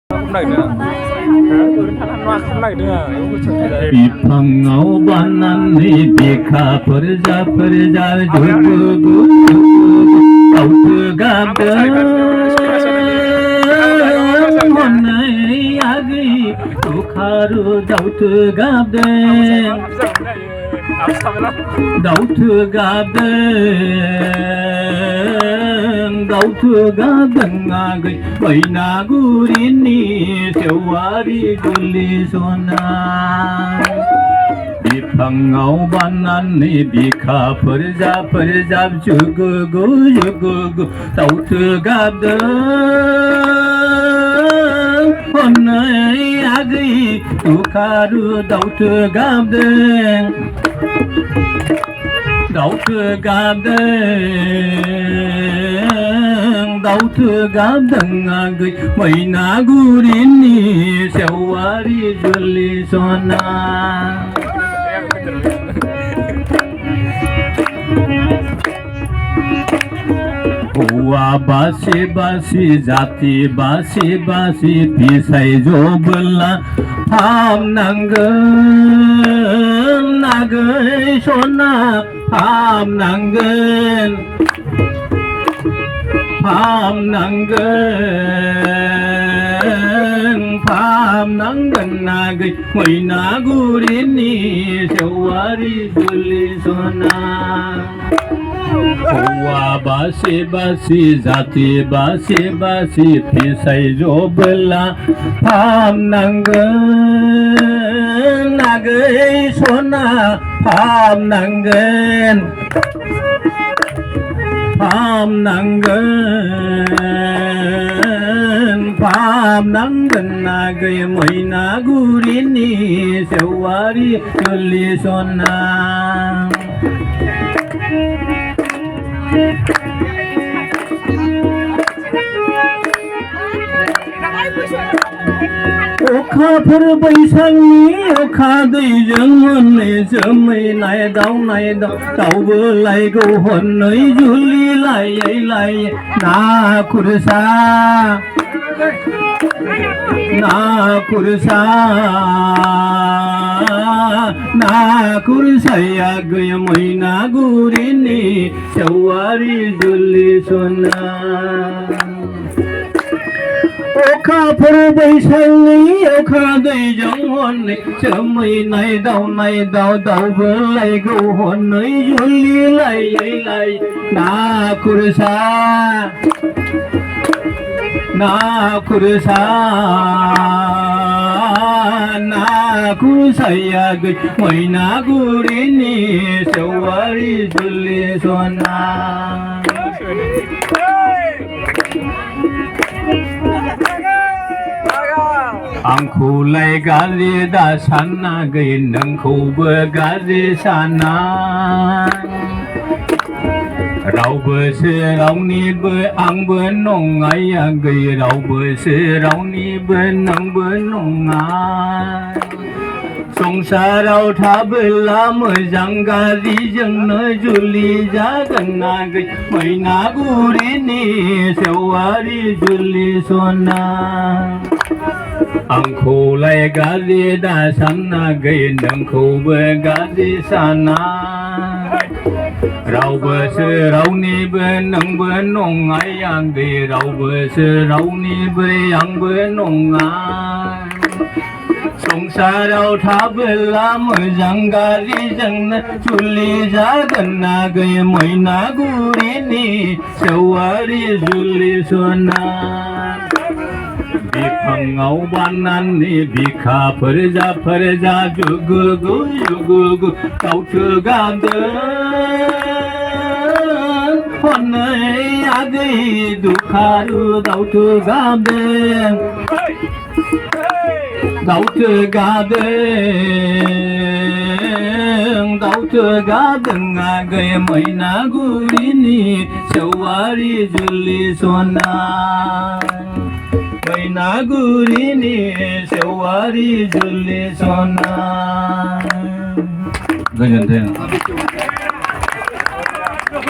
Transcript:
không đẩy nữa không đẩy nữa 비팡아오 바나니 비카 퍼자 주구구 아우트가 모네 야기 두카루 다우트가 다우트가 덩아그 바이나구리니 세와리 둘리소나 비팡아오 바나니 비카 퍼자 주구구 다우트가 오늘 야기 두카루 다우트가 다우트가 덩아그 마이나구리니 세와리 줄리소나 오와 바시 자티 바시 비사이 조블라 밤난근 나근 소나 밤난근 나그 모이나구리니 세와리 줄리소나 오와 바시 자티 바시 피사이 조블라 밤난근 나그 소나 밤난근 나그의 모이나구리니 세와리 줄리소나 오카 버버이상니 오카 दैजों जोमै नायदाव दावबोलायगौ हनै जुलि लायै ना खुरसाया गय मैनागुरिनि सेवारि जुलिसना अखा फोरबैसांनि अखा दैजों हनै जोमै नायदाव दावबोलायगौ हनै जुलि लायै ना खुरसाया गै मैनागुरिनि सेवारि जुलिसना आंखौलाय गाज्रि दा सानना गै नोंखौबो गाज्रि साना रावबोसो रावनिबो आंबो नङाया गै रावबोसो रावनिबो नोंबो नङा संसाराव थाबोला मोजां गाज्रिजोंनो जुलि जागोन ना गै मैनागुरिनि सेवारि जुलिसना आंखौलाय गाज्रि दा सानना गै नोंखौबो गाज्रि साना रावबोसो रावनिबो नोंबो नङाया गै रावबोसो रावनिबो आंबो नङा संसाराव थाबोला मोजां गाज्रिजोंनो जुलि जागोन ना गै मैनागुरिनि सेवारि जुलिसना बिफाङाव बानानै बिखा फोरजा जुगुगु दाउथु गाबदों हनै आगै दुखारु दाउथु गाबदों आगै मैनागुरिनि सेवारि जुलिसना मैनागुरिनि सेवारि जुलिसना गोजोन्थों।